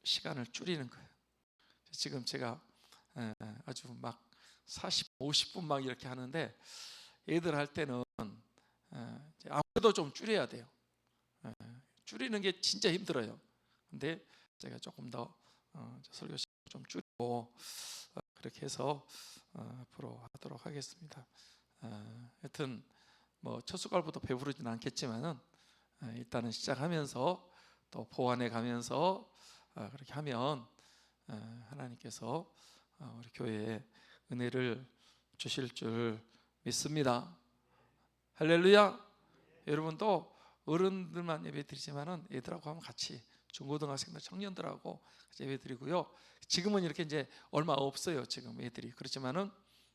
시간을 줄이는 거예요. 지금 제가 아주 막 40, 50분 막 이렇게 하는데, 애들 할 때는 아무래도 좀 줄여야 돼요. 줄이는 게 진짜 힘들어요. 근데 제가 조금 더 설교 시간 좀 줄이고 그렇게 해서 앞으로 하도록 하겠습니다. 하여튼 뭐 첫 숟갈부터 배부르진 않겠지만은 일단은 시작하면서 또 보완해 가면서 그렇게 하면 하나님께서 우리 교회에 은혜를 주실 줄 믿습니다. 할렐루야. 여러분도 어른들만 예배 드리지만은 애들하고 하면 같이 중고등학생들, 청년들하고 같이 예배 드리고요. 지금은 이렇게 이제 얼마 없어요. 지금 애들이. 그렇지만은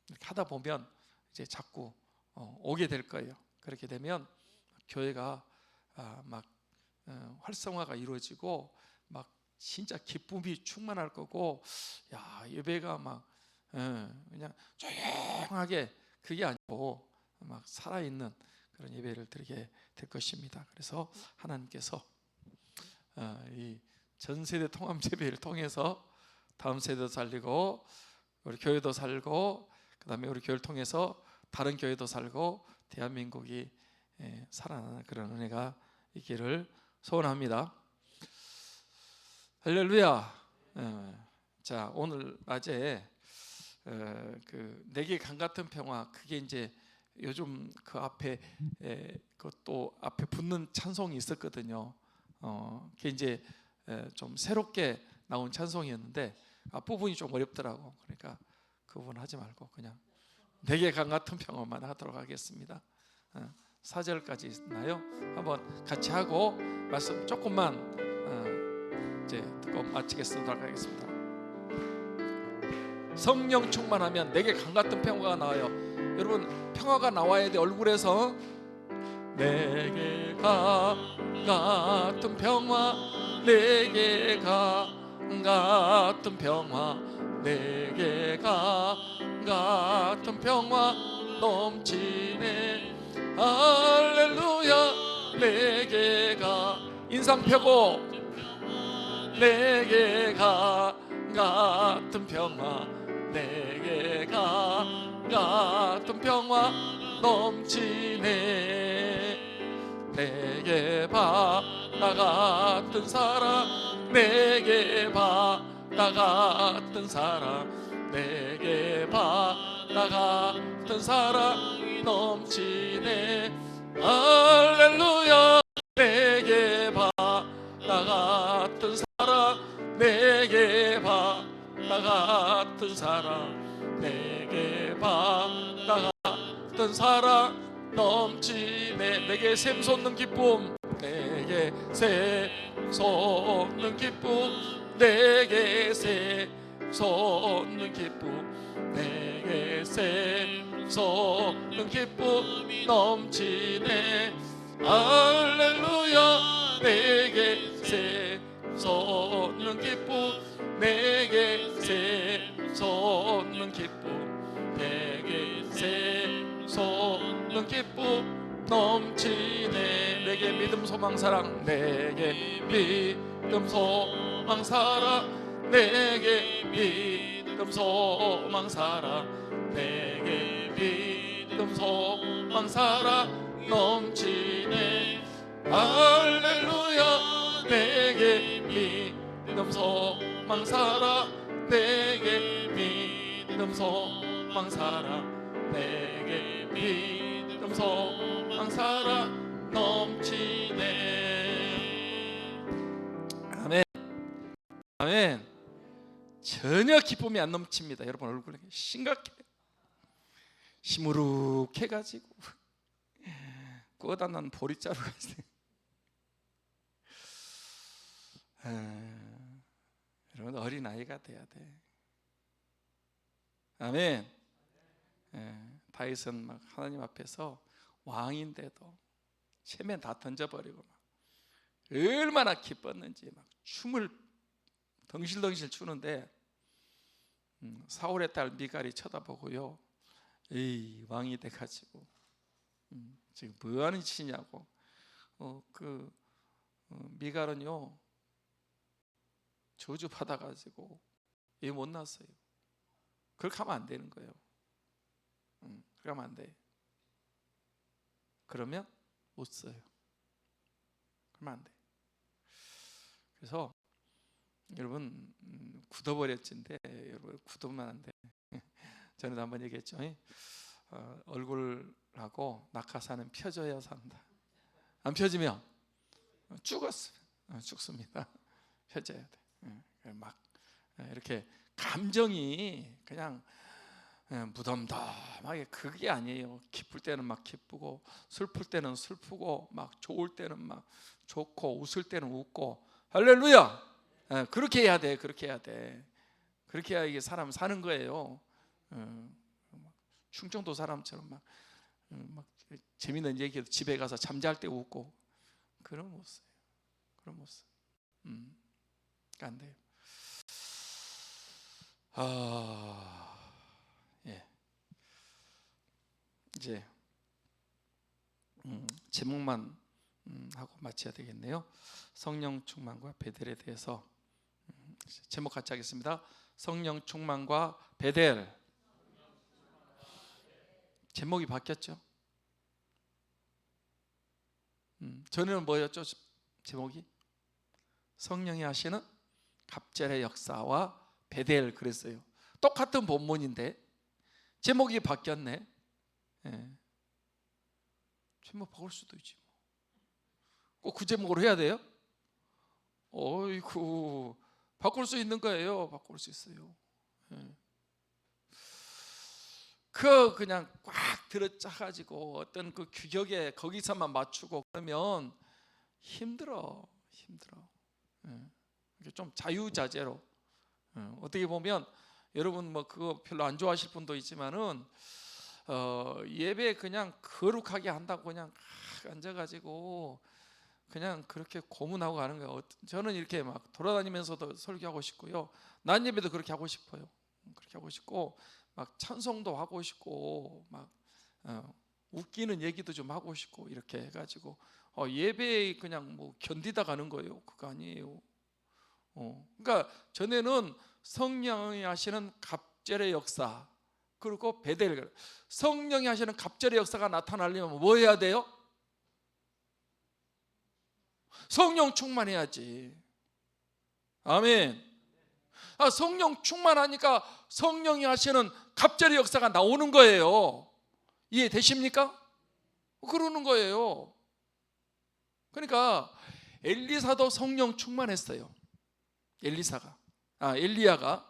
이렇게 하다 보면 이제 자꾸 오게 될 거예요. 그렇게 되면 교회가 막 활성화가 이루어지고 막 진짜 기쁨이 충만할 거고, 야, 예배가 막 그냥 조용하게 그게 아니고 막 살아있는 그런 예배를 드리게 될 것입니다. 그래서 하나님께서 이 전 세대 통합 예배를 통해서 다음 세대도 살리고 우리 교회도 살고, 그다음에 우리 교회를 통해서 다른 교회도 살고 대한민국이 살아나는 그런 은혜가 있기를 소원합니다. 할렐루야. 자, 오늘 낮에 그 내게 강 같은 평화, 그게 이제 요즘 그 앞에 그또 앞에 붙는 찬송이 있었거든요. 그게 이제 좀 새롭게 나온 찬송이었는데 앞부분이 좀 어렵더라고. 그러니까 그 부분 하지 말고 그냥 내게 강 같은 평화만 하도록 하겠습니다. 4절까지 있나요? 한번 같이 하고 말씀 조금만 이제 듣고 마치겠습니다. 하겠습니다. 성령 충만하면 내게 강 같은 평화가 나와요. 여러분, 평화가 나와야 돼. 얼굴에서 내게 강 같은 평화, 내게 강 같은 평화, 내게 강 같은 평화 넘치네. 할렐루야. 내게 강, 인상 펴고 내게 강 같은 평화, 내게 강 같은 평화 넘치네. 내게 바다 같은 사랑, 내게 바다 같은 사랑, 내게 바다 같은 사랑 넘치네. 할렐루야. 내게 바다 같은 사랑, 내게 바다 같은 사랑, 내게 바다 같은 사랑 넘치네. 내게 샘솟는 기쁨, 내게 샘솟는 기쁨, 내게 샘솟는 기쁨, 내게 샘솟는 기쁨 넘치네. 할렐루야. 내게 샘솟는 기쁨, 내게 샘솟는 기쁨, 내게 샘솟는 기쁨 넘치네. 내게 믿음 소망 사랑, 내게 믿음 소망 사랑, 내게 믿음 소망 사랑, 내게 믿음 소망 사랑 넘치네. 할렐루야. 내게 믿음 소망 사랑, 내게 믿음 소망 사랑, 내게 믿음 소망 사랑 넘치네. 아멘. 아멘. 전혀 기쁨이 안 넘칩니다. 여러분 얼굴이 심각해. 시무룩해가지고 꽂아난 보리자루가 있어요. 여러분 어린아이가 돼야 돼. 아멘. 다윗은 막 하나님 앞에서 왕인데도 체면 다 던져버리고 막 얼마나 기뻤는지 막 춤을 덩실덩실 추는데 사울의 딸 미갈이 쳐다보고요, 에이 왕이 돼가지고 지금 뭐하는 짓이냐고. 미갈은요 저주 받아가지고 애 못 낳았어요. 그렇게 하면 안 되는 거예요. 그렇게 하면 안 돼. 그러면 못 써요. 그러면 안 돼. 그래서 여러분 굳어버렸지인데, 여러분 굳으면 안 돼. 전에도 한번 얘기했죠. 얼굴하고 낙하산은 펴져야 산다. 안 펴지면 죽습니다. 펴져야 돼. 막 이렇게 감정이 그냥 무덤덤하게 그게 아니에요. 기쁠 때는 막 기쁘고 슬플 때는 슬프고 막 좋을 때는 막 좋고 웃을 때는 웃고 할렐루야. 그렇게 해야 돼. 그렇게 해야 돼. 그렇게 해야 이게 사람 사는 거예요. 충청도 사람처럼 막 재밌는 얘기도 집에 가서 잠잘 때 웃고 그런 모습. 그런 모습. 안 돼요. 예. 이제 제목만 하고 마쳐야 되겠네요. 성령 충만과 베델에 대해서 제목 같이 하겠습니다. 성령 충만과 베델. 제목이 바뀌었죠. 전에는 뭐였죠? 제목이 성령이 하시는 갑절의 역사와 베델 그랬어요. 똑같은 본문인데 제목이 바뀌었네. 제목 바꿀 수도 있지. 꼭 그 제목으로 해야 돼요? 어이구, 바꿀 수 있는 거예요. 바꿀 수 있어요. 그냥 꽉 들어짜가지고 어떤 그 규격에 거기서만 맞추고 그러면 힘들어. 좀 자유자재로. 어떻게 보면 여러분 뭐 그거 별로 안 좋아하실 분도 있지만은 예배 그냥 거룩하게 한다고 그냥 앉아가지고 그냥 그렇게 고문하고 가는 거예요. 저는 이렇게 막 돌아다니면서도 설교하고 싶고요. 낮 예배도 그렇게 하고 싶어요. 그렇게 하고 싶고 막 찬송도 하고 싶고 막 웃기는 얘기도 좀 하고 싶고 이렇게 해가지고 예배에 그냥 뭐 견디다 가는 거예요. 그거 아니에요. 그러니까 전에는 성령이 하시는 갑절의 역사 그리고 베델, 성령이 하시는 갑절의 역사가 나타나려면 뭐 해야 돼요? 성령 충만해야지. 아멘. 성령 충만하니까 성령이 하시는 갑절의 역사가 나오는 거예요. 이해되십니까? 그러는 거예요. 그러니까 엘리사도 성령 충만했어요. 엘리야가.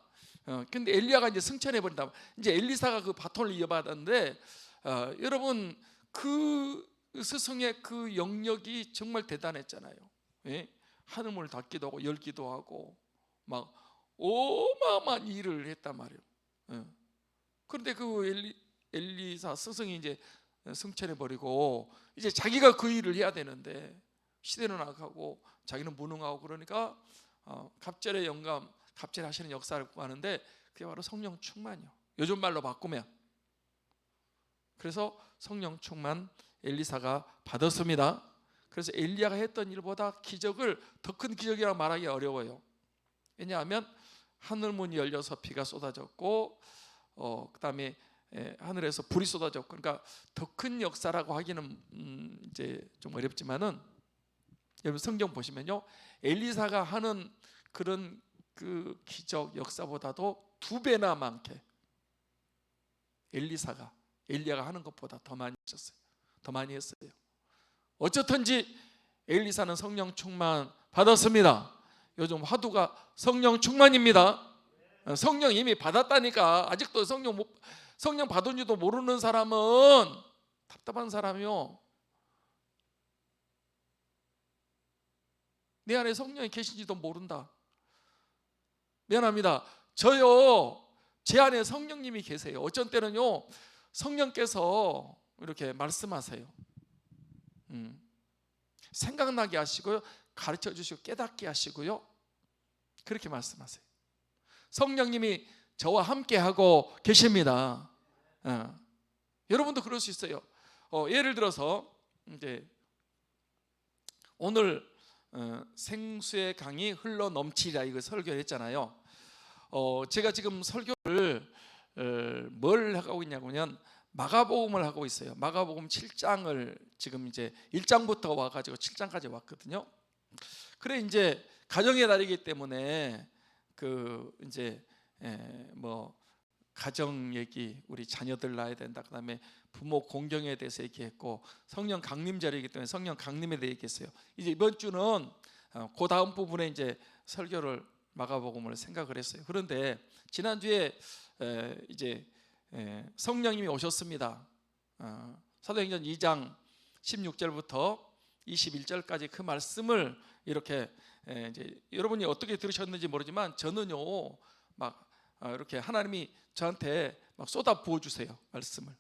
근데 엘리야가 이제 승천해 버린다. 이제 엘리사가 그 바톤을 이어받았는데 여러분 그 스승의 그 영역이 정말 대단했잖아요. 예? 하늘문을 닫기도 하고 열기도 하고 막 어마어마한 일을 했단 말이에요. 그런데 그 엘리사 스승이 이제 승천해 버리고 이제 자기가 그 일을 해야 되는데 시대는 나가고 자기는 무능하고 그러니까 갑절의 영감, 갑절 하시는 역사를 구하는데 그게 바로 성령 충만이요. 요즘 말로 바꾸면. 그래서 성령 충만 엘리사가 받았습니다. 그래서 엘리야가 했던 일보다 기적을 더 큰 기적이라고 말하기 어려워요. 왜냐하면 하늘문이 열려서 비가 쏟아졌고 그다음에 하늘에서 불이 쏟아졌고 그러니까 더 큰 역사라고 하기는 이제 좀 어렵지만은 여러분 성경 보시면요 엘리사가 하는 그런 그 기적 역사보다도 2배나 많게 엘리야가 하는 것보다 더 많이 하셨어요. 더 많이 했어요. 어쨌든지 엘리사는 성령 충만 받았습니다. 요즘 화두가 성령 충만입니다. 성령 이미 받았다니까. 아직도 성령 받은 줄도 모르는 사람은 답답한 사람이요. 내 안에 성령이 계신지도 모른다. 미안합니다. 저요 제 안에 성령님이 계세요. 어쩐 때는요 성령께서 이렇게 말씀하세요. 생각나게 하시고요 가르쳐 주시고 깨닫게 하시고요 그렇게 말씀하세요. 성령님이 저와 함께 하고 계십니다. 여러분도 그럴 수 있어요. 예를 들어서 이제 오늘 생수의 강이 흘러 넘치리라 이거 설교를 했잖아요. 제가 지금 설교를 뭘 하고 있냐면 마가복음을 하고 있어요. 마가복음 7장을 지금 이제 1장부터 와가지고 7장까지 왔거든요. 그래 이제 가정의 달이기 때문에 그 이제 뭐 가정 얘기, 우리 자녀들 낳아야 된다. 그다음에 부모 공경에 대해서 얘기했고 성령 강림절이기 때문에 성령 강림에 대해 얘기했어요. 이제 이번 주는 그 다음 부분에 이제 설교를 마가복음을 생각을 했어요. 그런데 지난주에 이제 성령님이 오셨습니다. 사도행전 2장 16절부터 21절까지 그 말씀을 이렇게 이제 여러분이 어떻게 들으셨는지 모르지만 저는요 막 이렇게 하나님이 저한테 막 쏟아 부어 주세요. 말씀을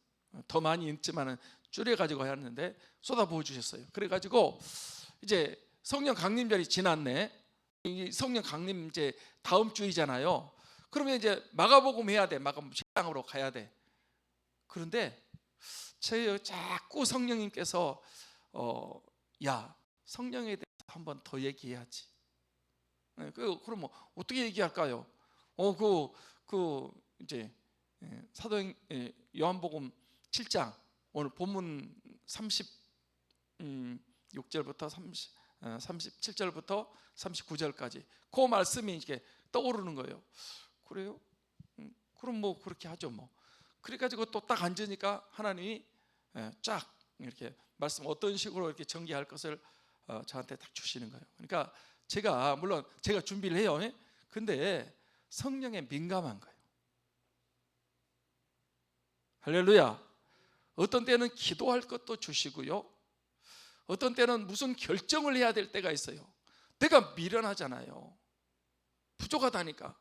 더 많이 읽지만은 줄여 가지고 하는데 쏟아 부어 주셨어요. 그래 가지고 이제 성령 강림절이 지났네. 이 성령 강림 이제 다음 주이잖아요. 그러면 이제 마가복음 해야 돼. 마가복음 식당으로 가야 돼. 그런데 자꾸 성령님께서 야 성령에 대해서 한번 더 얘기해야지. 그럼 뭐 어떻게 얘기할까요? 이제 사도행 요한복음 7장 오늘 본문 36절부터 37절부터 39절까지 그 말씀이 이렇게 떠오르는 거예요. 그래요? 그럼 뭐 그렇게 하죠 뭐. 그래가지고 또 딱 앉으니까 하나님이 쫙 이렇게 말씀 어떤 식으로 이렇게 전개할 것을 저한테 딱 주시는 거예요. 그러니까 물론 제가 준비를 해요. 근데 성령에 민감한 거예요. 할렐루야. 어떤 때는 기도할 것도 주시고요. 어떤 때는 무슨 결정을 해야 될 때가 있어요. 내가 미련하잖아요. 부족하다니까.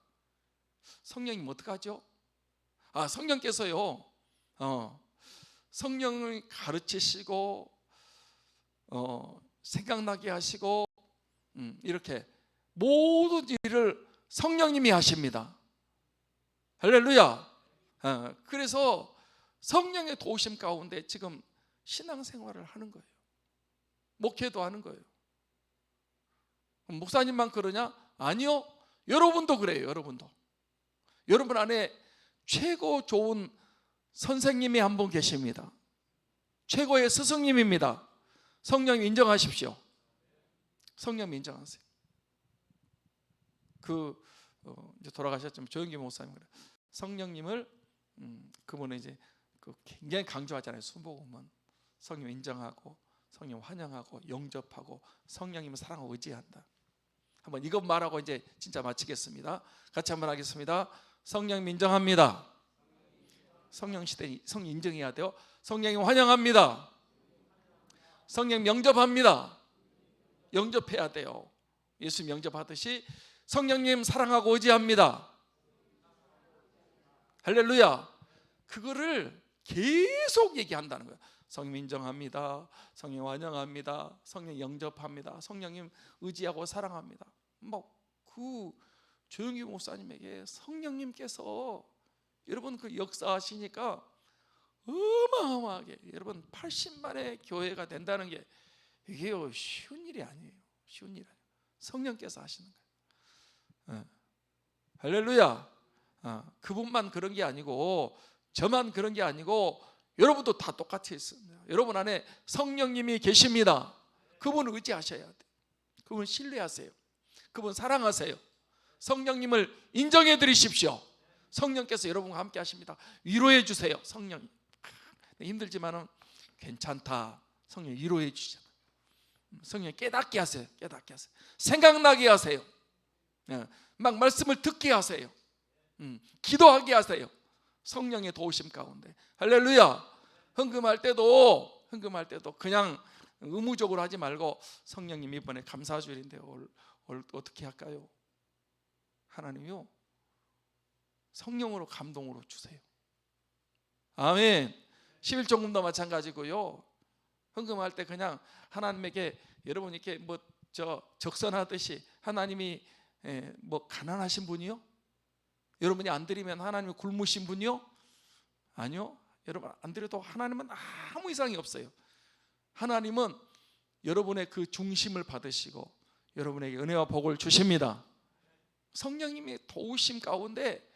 성령님 어떡하죠? 성령께서요 성령을 가르치시고 생각나게 하시고 이렇게 모든 일을 성령님이 하십니다. 할렐루야. 그래서 성령의 도우심 가운데 지금 신앙생활을 하는 거예요. 목회도 하는 거예요. 목사님만 그러냐? 아니요. 여러분도 그래요. 여러분 안에 최고 좋은 선생님이 한 분 계십니다. 최고의 스승님입니다. 성령 인정하십시오. 성령 인정하세요. 이제 돌아가셨지만 조영기 목사님 그래. 성령님을 그분은 이제 굉장히 강조하잖아요. 순복음은 성령 인정하고 성령 환영하고 영접하고 성령님을 사랑하고 의지한다. 한번 이것 말하고 이제 진짜 마치겠습니다. 같이 한번 하겠습니다. 성령 인정합니다. 성령 시대 성령 인정해야 돼요. 성령님 환영합니다. 성령 영접합니다. 영접해야 돼요. 예수님 영접하듯이 성령님 사랑하고 의지합니다. 할렐루야. 그거를 계속 얘기한다는 거예요. 성령 인정합니다. 성령 환영합니다. 성령 영접합니다. 성령님 의지하고 사랑합니다. 조영기 목사님에게 성령님께서 여러분 그 역사하시니까 어마어마하게 여러분 80만의 교회가 된다는 게 이게 쉬운 일이 아니에요. 성령께서 하시는 거예요. 할렐루야. 그분만 그런 게 아니고 저만 그런 게 아니고 여러분도 다 똑같이 있습니다. 여러분 안에 성령님이 계십니다. 그분을 의지하셔야 돼요. 그분을 신뢰하세요. 그분 사랑하세요. 성령님을 인정해 드리십시오. 성령께서 여러분과 함께 하십니다. 위로해 주세요. 성령 힘들지만은 괜찮다. 성령 위로해 주시잖아요. 성령 깨닫게 하세요. 생각나게 하세요. 막 말씀을 듣게 하세요. 기도하게 하세요. 성령의 도우심 가운데. 할렐루야. 헌금할 때도 그냥 의무적으로 하지 말고 성령님 이번에 감사주일인데요. 어떻게 할까요? 하나님이요 성령으로 감동으로 주세요. 아멘. 11조금도 마찬가지고요. 헌금할 때 그냥 하나님에게 여러분 이렇게 적선하듯이 하나님이 가난하신 분이요? 여러분이 안 드리면 하나님이 굶으신 분이요? 아니요. 여러분 안 드려도 하나님은 아무 이상이 없어요. 하나님은 여러분의 그 중심을 받으시고 여러분에게 은혜와 복을 주십니다. 성령님의 도우심 가운데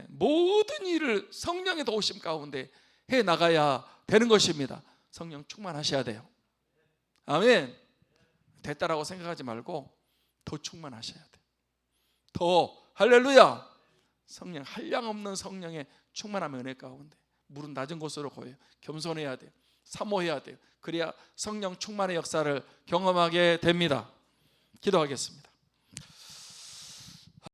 모든 일을 성령의 도우심 가운데 해 나가야 되는 것입니다. 성령 충만하셔야 돼요. 아멘. 됐다라고 생각하지 말고 더 충만하셔야 돼요. 더 할렐루야. 성령 한량없는 성령의 충만함의 은혜 가운데 물은 낮은 곳으로 고여요. 겸손해야 돼요. 사모해야 돼요. 그래야 성령 충만의 역사를 경험하게 됩니다. 기도하겠습니다.